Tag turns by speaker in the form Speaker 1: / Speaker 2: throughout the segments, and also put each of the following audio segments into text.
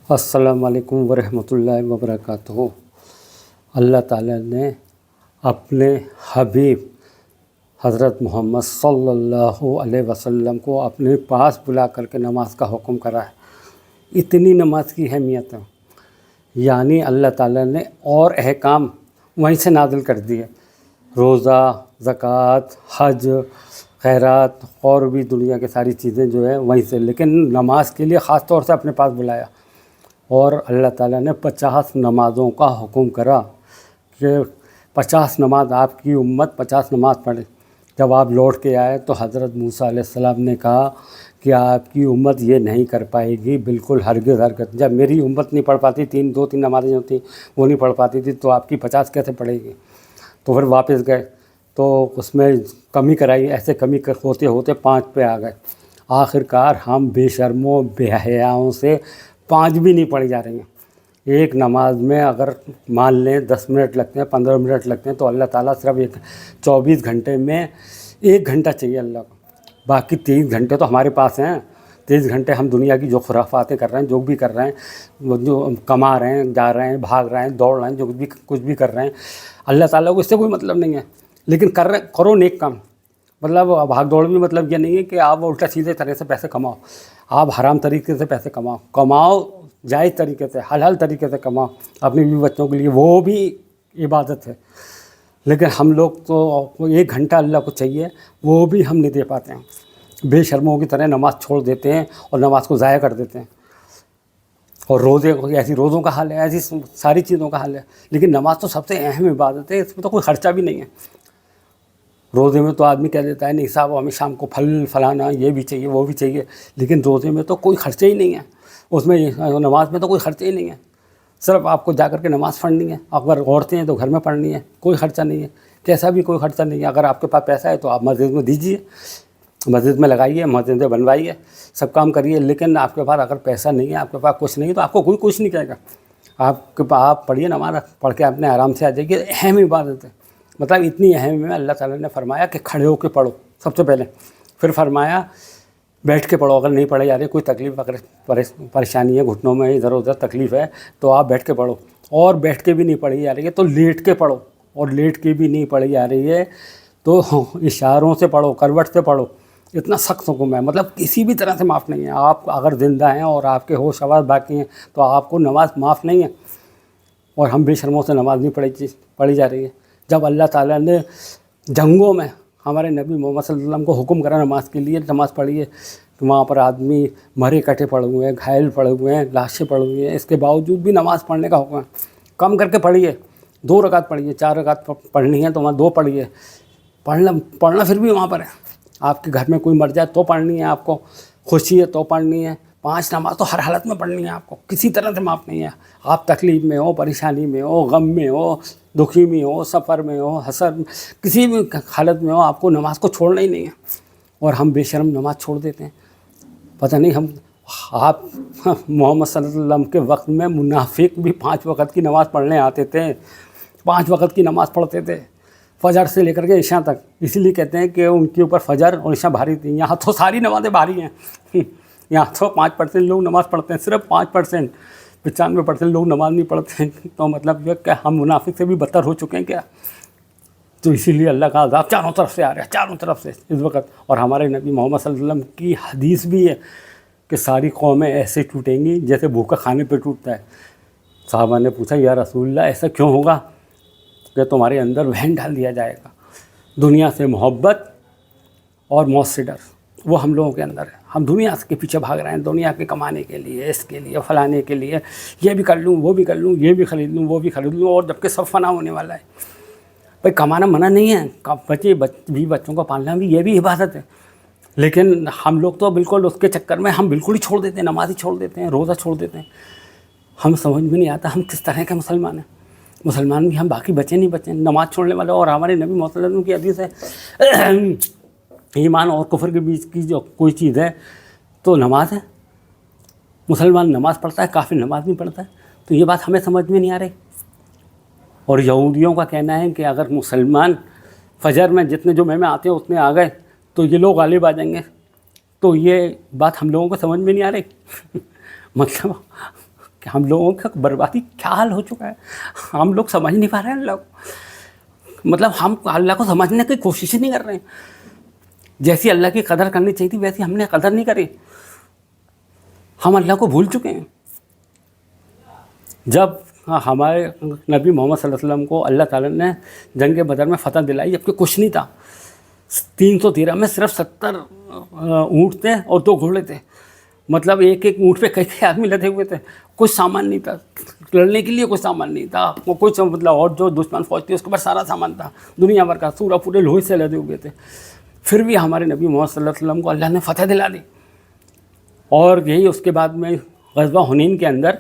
Speaker 1: السلام علیکم ورحمۃ اللہ وبرکاتہ۔ اللہ تعالیٰ نے اپنے حبیب حضرت محمد صلی اللہ علیہ وسلم کو اپنے پاس بلا کر کے نماز کا حکم کرا ہے۔ اتنی نماز کی اہمیت ہے، یعنی اللہ تعالیٰ نے اور احکام وہیں سے نازل کر دیے، روزہ، زکوٰۃ، حج، خیرات اور بھی دنیا کی ساری چیزیں جو ہے وہیں سے، لیکن نماز کے لیے خاص طور سے اپنے پاس بلایا۔ اور اللہ تعالیٰ نے 50 نمازوں کا حکم کرا کہ 50 نماز آپ کی امت 50 نماز پڑھے۔ جب آپ لوٹ کے آئے تو حضرت موسیٰ علیہ السلام نے کہا کہ آپ کی امت یہ نہیں کر پائے گی، بالکل ہرگز ہرگز۔ جب میری امت نہیں پڑھ پاتی، 2-3 نمازیں جو تھیں وہ نہیں پڑھ پاتی تھی، تو آپ کی 50 کیسے پڑھے گی؟ تو پھر واپس گئے تو اس میں کمی کرائی، ایسے کمی ہوتے ہوتے 5 پہ آ گئے۔ آخر کار ہم بے شرموں بے حیاؤں سے 5 بھی نہیں پڑھی جا رہی ہیں۔ ایک نماز میں اگر مان لیں 10 منٹ لگتے ہیں، 15 منٹ لگتے ہیں، تو اللہ تعالیٰ صرف 24 گھنٹے میں 1 گھنٹہ چاہیے اللہ کو، باقی 23 گھنٹے تو ہمارے پاس ہیں۔ 23 گھنٹے ہم دنیا کی جو خرافاتیں کر رہے ہیں، جو بھی کر رہے ہیں، جو کما رہے ہیں، جا رہے ہیں، بھاگ رہے ہیں، دوڑ رہے ہیں، جو بھی کچھ بھی کر رہے ہیں، اللہ تعالیٰ کو اس سے کوئی مطلب نہیں ہے، لیکن کرو نیک کام۔ مطلب بھاگ دوڑ بھی مطلب یہ نہیں ہے کہ آپ الٹا سیدھے طرح سے پیسے کماؤ، آپ حرام طریقے سے پیسے کماؤ جائز طریقے سے، حلال طریقے سے کماؤ اپنے بیوی بچوں کے لیے، وہ بھی عبادت ہے۔ لیکن ہم لوگ تو 1 گھنٹہ اللہ کو چاہیے، وہ بھی ہم نہیں دے پاتے ہیں، بے شرموں کی طرح نماز چھوڑ دیتے ہیں اور نماز کو ضائع کر دیتے ہیں۔ اور ایسی روزوں کا حال ہے، ایسی ساری چیزوں کا حال ہے، لیکن نماز تو سب سے اہم عبادت ہے، اس میں تو کوئی خرچہ بھی نہیں ہے۔ روزے میں تو آدمی کہہ دیتا ہے نہیں صاحب ہمیں شام کو پھل فلانا یہ بھی چاہیے وہ بھی چاہیے، لیکن روزے میں تو کوئی خرچہ ہی نہیں ہے، اس میں نماز میں تو کوئی خرچہ ہی نہیں ہے، صرف آپ کو جا کر کے نماز پڑھنی ہے۔ اگر عورتیں ہیں تو گھر میں پڑھنی ہے، کوئی خرچہ نہیں ہے، کیسا بھی کوئی خرچہ نہیں ہے۔ اگر آپ کے پاس پیسہ ہے تو آپ مسجد میں دیجیے، مسجد میں لگائیے، مسجدیں بنوائیے، سب کام کریے، لیکن آپ کے پاس اگر پیسہ نہیں ہے، آپ کے پاس کچھ نہیں ہے، تو آپ کو کوئی کچھ نہیں کہے گا۔ آپ پڑھیے نماز، پڑھ کے اپنے آرام سے آ جائیے، اہم عبادت ہے۔ مطلب اتنی اہم ہے، اللہ تعالیٰ نے فرمایا کہ کھڑے ہو کے پڑھو سب سے پہلے، پھر فرمایا بیٹھ کے پڑھو، اگر نہیں پڑھے جا رہے، کوئی تکلیف اگر پریشانی ہے، گھٹنوں میں ادھر ادھر تکلیف ہے، تو آپ بیٹھ کے پڑھو، اور بیٹھ کے بھی نہیں پڑھی جا رہی ہے تو لیٹ کے پڑھو، اور لیٹ کے بھی نہیں پڑھی جا رہی ہے تو اشاروں سے پڑھو، کروٹ سے پڑھو۔ اتنا سخت حکم ہے، مطلب کسی بھی طرح سے معاف نہیں ہے۔ آپ اگر زندہ ہیں اور آپ کے ہوش حواس باقی ہیں تو آپ کو نماز معاف نہیں ہے، اور ہم بے شرموں سے نماز نہیں پڑھی جا رہی ہے۔ جب اللہ تعالیٰ نے جنگوں میں ہمارے نبی محمد صلی اللہ علیہ وسلم کو حکم کرا نماز کے لیے، نماز پڑھیے، تو وہاں پر آدمی مرے کٹے پڑے ہوئے ہیں، گھائل پڑے ہوئے ہیں، لاشیں پڑے ہوئے ہیں، اس کے باوجود بھی نماز پڑھنے کا حکم ہے۔ کم کر کے پڑھیے، 2 رکعت پڑھیے، 4 رکعت پڑھنی ہے تو وہاں 2 پڑھیے۔ پڑھنا پھر بھی وہاں پر ہے، آپ کے گھر میں کوئی مر جائے تو پڑھنی ہے، آپ کو خوشی ہے تو پڑھنی ہے، 5 نماز تو ہر حالت میں پڑھنی ہے، آپ کو کسی طرح سے معاف نہیں ہے۔ آپ تکلیف میں ہو، پریشانی میں ہو، غم میں ہو، دکھی میں ہو، سفر میں ہو، حسد، کسی بھی حالت میں ہو، آپ کو نماز کو چھوڑنا ہی نہیں ہے، اور ہم بے شرم نماز چھوڑ دیتے ہیں۔ پتہ نہیں آپ محمد صلی اللہ علیہ وسلم کے وقت میں منافق بھی 5 وقت کی نماز پڑھنے آتے تھے، 5 وقت کی نماز پڑھتے تھے، فجر سے لے کر کے عشاء تک۔ اسی لیے کہتے ہیں کہ ان کے اوپر فجر اور عشاء بھاری تھی۔ یہاں تو ساری نمازیں بھاری ہیں، یہاں تو 5% لوگ نماز پڑھتے ہیں، صرف 5%، 95% لوگ نماز نہیں پڑھتے ہیں۔ تو مطلب یہ کہ ہم منافق سے بھی بدتر ہو چکے ہیں کیا؟ تو اسی لیے اللہ کا عذاب چاروں طرف سے آ رہا ہے، چاروں طرف سے اس وقت۔ اور ہمارے نبی محمد صلی اللہ علیہ وسلم کی حدیث بھی ہے کہ ساری قومیں ایسے ٹوٹیں گی جیسے بھوکا کھانے پہ ٹوٹتا ہے۔ صحابہ نے پوچھا یا رسول اللہ ایسا کیوں ہوگا؟ کہ تمہارے اندر وہن ڈال دیا جائے گا، دنیا سے محبت اور موت سے ڈر، وہ ہم لوگوں کے اندر ہے۔ ہم دنیا کے پیچھے بھاگ رہے ہیں، دنیا کے کمانے کے لیے، اس کے لیے، فلانے کے لیے، یہ بھی کر لوں، وہ بھی کر لوں، یہ بھی خرید لوں، وہ بھی خرید لوں، اور جب کہ سب فنا ہونے والا ہے۔ بھائی کمانا منع نہیں ہے، بچوں کو پالنا بھی یہ بھی عبادت ہے، لیکن ہم لوگ تو بالکل اس کے چکر میں ہم بالکل ہی چھوڑ دیتے ہیں، نماز ہی چھوڑ دیتے ہیں، روزہ چھوڑ دیتے ہیں۔ ہم سمجھ میں نہیں آتا ہم کس طرح کے مسلمان ہیں۔ مسلمان بھی ہم باقی بچے نہیں بچے، نماز چھوڑنے والے۔ اور ہمارے نبی محمد صلی اللہ علیہ وسلم کی حدیث ہے ایمان اور کفر کے بیچ کی جو کوئی چیز ہے تو نماز ہے۔ مسلمان نماز پڑھتا ہے، کافر نماز نہیں پڑھتا ہے، تو یہ بات ہمیں سمجھ میں نہیں آ رہی۔ اور یہودیوں کا کہنا ہے کہ اگر مسلمان فجر میں جتنے جمعے میں آتے ہیں اتنے آ گئے تو یہ لوگ غالب آ جائیں گے، تو یہ بات ہم لوگوں کو سمجھ میں نہیں آ رہی۔ مطلب کہ ہم لوگوں کا بربادی کیا حال ہو چکا ہے. ہم لوگ سمجھ نہیں پا رہے ہیں اللہ کو. مطلب ہم اللہ کو سمجھنے کی کوشش ہی نہیں کر رہے ہیں. جیسی اللہ کی قدر کرنی چاہیے تھی ویسی ہم نے قدر نہیں کری. ہم اللہ کو بھول چکے ہیں. جب ہمارے نبی محمد صلی اللہ علیہ وسلم کو اللہ تعالیٰ نے جنگ بدر میں فتح دلائی جبکہ کچھ نہیں تھا. 313 میں صرف 70 اونٹ تھے اور 2 گھوڑے تھے. مطلب ایک ایک اونٹ پہ کئی آدمی لدے ہوئے تھے. کچھ سامان نہیں تھا لڑنے کے لیے, کچھ سامان نہیں تھا. وہ کچھ مطلب اور جو دشمن فوج تھی اس کے پاس سارا سامان تھا دنیا بھر کا, پورے لوہے سے لدے ہوئے تھے. پھر بھی ہمارے نبی محمد صلی اللہ علیہ وسلم کو اللہ نے فتح دلا دی. اور یہی اس کے بعد میں غزوہ حنین کے اندر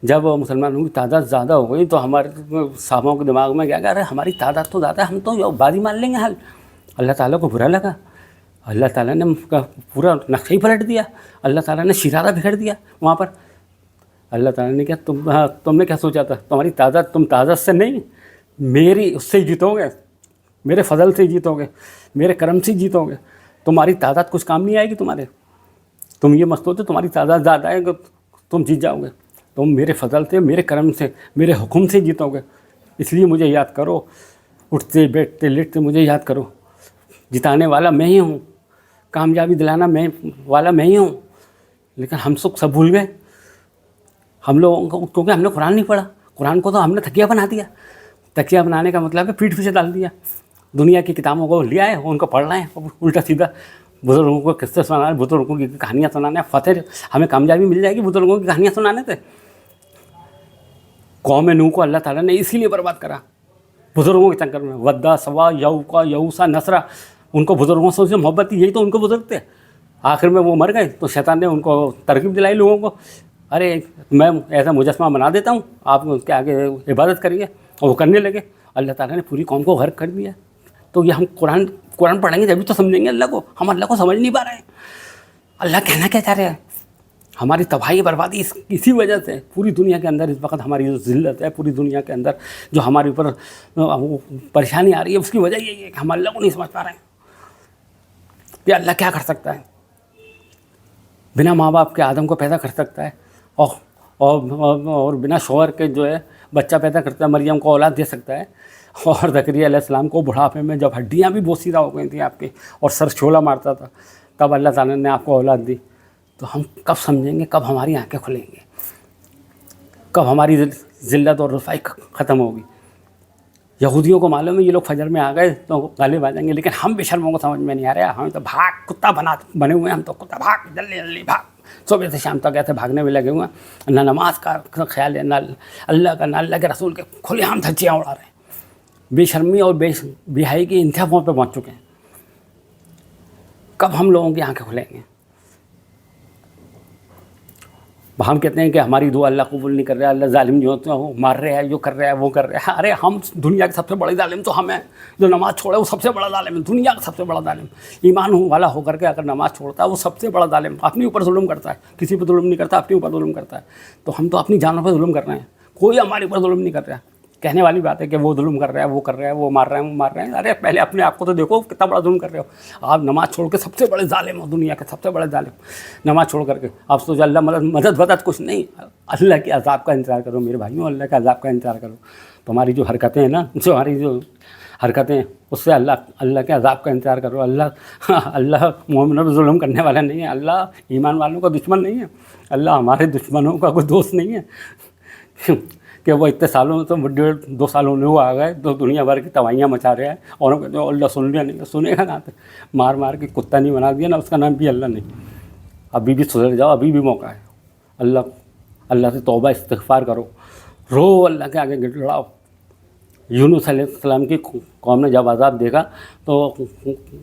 Speaker 1: جب مسلمانوں کی تعداد زیادہ ہو گئی تو ہمارے صحابوں کے دماغ میں کیا کہہ رہے ہماری تعداد تو زیادہ ہے, ہم تو بازی مار لیں گے حل. اللہ تعالیٰ کو برا لگا. اللہ تعالیٰ نے پورا نقشہ ہی پلٹ دیا. اللہ تعالیٰ نے شرارہ بکھیر دیا وہاں پر. اللہ تعالیٰ نے کیا تم نے کیا سوچا تھا تمہاری تعداد تم تعداد سے نہیں میری اس سے جیتو گے, میرے فضل سے جیتو گے, میرے کرم سے جیتو گے. تمہاری تعداد کچھ کام نہیں آئے گی تمہارے. تم یہ مت سوچو تمہاری تعداد زیادہ ہے کہ تم جیت جاؤ گے. تم میرے فضل سے, میرے کرم سے, میرے حکم سے جیتو گے. اس لیے مجھے یاد کرو, اٹھتے بیٹھتے لیٹتے مجھے یاد کرو. جتانے والا میں ہی ہوں, کامیابی دلانا والا میں ہی ہوں. لیکن ہم سب بھول گئے. ہم لوگوں کو کیونکہ ہم نے قرآن نہیں پڑھا. قرآن کو تو ہم نے تکیہ بنا دیا. تکیہ بنانے کا مطلب ہے پیٹھ پیچھے ڈال دیا. دنیا کی کتابوں کو لیا ہے ان کو پڑھ رہے ہیں الٹا سیدھا. بزرگوں کو قصے سنانا ہے, بزرگوں کی کہانیاں سنانا ہے. فتح ہمیں کامیابی مل جائے گی بزرگوں کی کہانیاں سنانے سے. قوم نوح کو اللہ تعالیٰ نے اسی لیے برباد کرا بزرگوں کے چکر میں. ودا, سوا, یعوقا, یعوسا, نصرہ, ان کو بزرگوں سے محبت تھی. یہی تو ان کو بزرگ تھے. آخر میں وہ مر گئے تو شیطان نے ان کو ترغیب دلائی لوگوں کو, ارے میں ایسا مجسمہ بنا دیتا ہوں آپ اس کے آگے عبادت کریے. اور وہ کرنے لگے. اللہ تعالیٰ نے پوری قوم کو غرق کر دیا. تو یہ ہم قرآن پڑھیں گے جبھی تو سمجھیں گے اللہ کو. ہم اللہ کو سمجھ نہیں پا رہے ہیں. اللہ کہنا کیا چاہ رہے ہیں. ہماری تباہی بربادی اسی وجہ سے. پوری دنیا کے اندر اس وقت ہماری جو ذلت ہے, پوری دنیا کے اندر جو ہمارے اوپر پریشانی آ رہی ہے اس کی وجہ یہی ہے کہ ہم اللہ کو نہیں سمجھ پا رہے ہیں کہ اللہ کیا کر سکتا ہے. بنا ماں باپ کے آدم کو پیدا کر سکتا ہے اور بنا شوہر کے جو ہے بچہ پیدا کرتا ہے, مریم کو اولاد دے سکتا ہے. اور زکریا علیہ السلام کو بڑھاپے میں جب ہڈیاں بھی بوسیدہ ہو گئی تھیں آپ کی اور سر چھولا مارتا تھا تب اللہ تعالیٰ نے آپ کو اولاد دی. تو ہم کب سمجھیں گے, کب ہماری آنکھیں کھلیں گی, کب ہماری ذلت اور رسوائی ختم ہوگی. یہودیوں کو معلوم ہے یہ لوگ فجر میں آ گئے تو غالب آ جائیں گے, لیکن ہم بے شرموں کو سمجھ میں نہیں آ رہا. ہم تو بھاگ کتا بنے ہوئے ہیں. ہم تو کتا بھاگ جلدی جلدی بھاگ, صبح سے شام تک ایسے بھاگنے میں لگے ہوئے ہیں. نہ نماز کا خیال ہے, نہ اللہ کا, نہ اللہ کے رسول کے. کھلے ہم دھچیاں اڑا رہے ہیں. بے شرمی اور بے حیائی کی انتہاؤں پہ پہنچ چکے ہیں. کب ہم لوگوں کی آنکھیں کھلیں گے. ہم کہتے ہیں کہ ہماری دعا اللہ قبول نہیں کر رہا, اللہ ظالم جو ہوتے ہیں وہ مار رہے ہیں, جو کر رہا ہے وہ کر رہا ہے. ارے ہم دنیا کے سب سے بڑے ظالم تو ہم ہیں. جو نماز چھوڑے وہ سب سے بڑا ظالم ہے, دنیا کا سب سے بڑا ظالم. ایمان والا ہو کر کے اگر نماز چھوڑتا ہے وہ سب سے بڑا ظالم. اپنے اوپر ظلم کرتا ہے, کسی پہ ظلم نہیں کرتا, اپنے اوپر ظلم کرتا ہے. تو ہم تو اپنی جانوں پہ ظلم کر رہے ہیں, کوئی ہمارے اوپر ظلم نہیں کر رہا. کہنے والی بات ہے کہ وہ ظلم کر رہا ہے, وہ کر رہا ہے, وہ مار رہے ہیں, وہ مار رہے ہیں. ارے پہلے اپنے آپ کو تو دیکھو کتنا بڑا ظلم کر رہے ہو. آپ نماز چھوڑ کے سب سے بڑے ظالم ہو, دنیا کے سب سے بڑے ظالم. نماز چھوڑ کر کے آپ سوچو اللہ مدد کچھ نہیں, اللہ کے عذاب کا انتظار کرو میرے بھائیوں, اللہ کے عذاب کا انتظار کرو. تمہاری جو حرکتیں ہیں نا, جو ہماری جو حرکتیں ہیں اس سے اللہ کے عذاب کا انتظار کرو. اللہ مومنوں پہ ظلم کرنے والا نہیں ہے. اللہ ایمان والوں کا دشمن نہیں ہے. اللہ ہمارے دشمنوں کا کوئی دوست نہیں ہے کہ وہ اتنے سالوں تو 1.5-2 سالوں میں وہ آ گئے تو دنیا بھر کی تباہیاں مچا رہے ہیں. اور کہتے ہیں اللہ سن لیا نہیں, سنے گا کہاں سے. مار کے کتا نہیں بنا دیا نا, اس کا نام بھی اللہ نہیں. ابھی بھی سدھر جاؤ, ابھی بھی موقع ہے. اللہ سے توبہ استغفار کرو, رو اللہ کے آگے گڑگڑاؤ. یونس علیہ السلام کی قوم نے جب عذاب دیکھا تو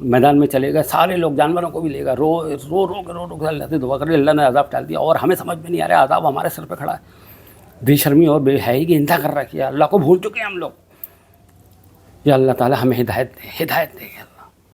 Speaker 1: میدان میں چلے گئے, سارے لوگ, جانوروں کو بھی لے گا, رو کے اللہ سے دعا کر. اللہ نے عذاب ٹال دیا اور ہمیں سمجھ میں نہیں آ رہا, عذاب ہمارے سر پہ کھڑا ہے. بے شرمی اور بے حیائی کی انتہا کر رکھی ہے. اللہ کو بھول چکے ہیں ہم لوگ. یا اللہ تعالیٰ ہمیں ہدایت دے.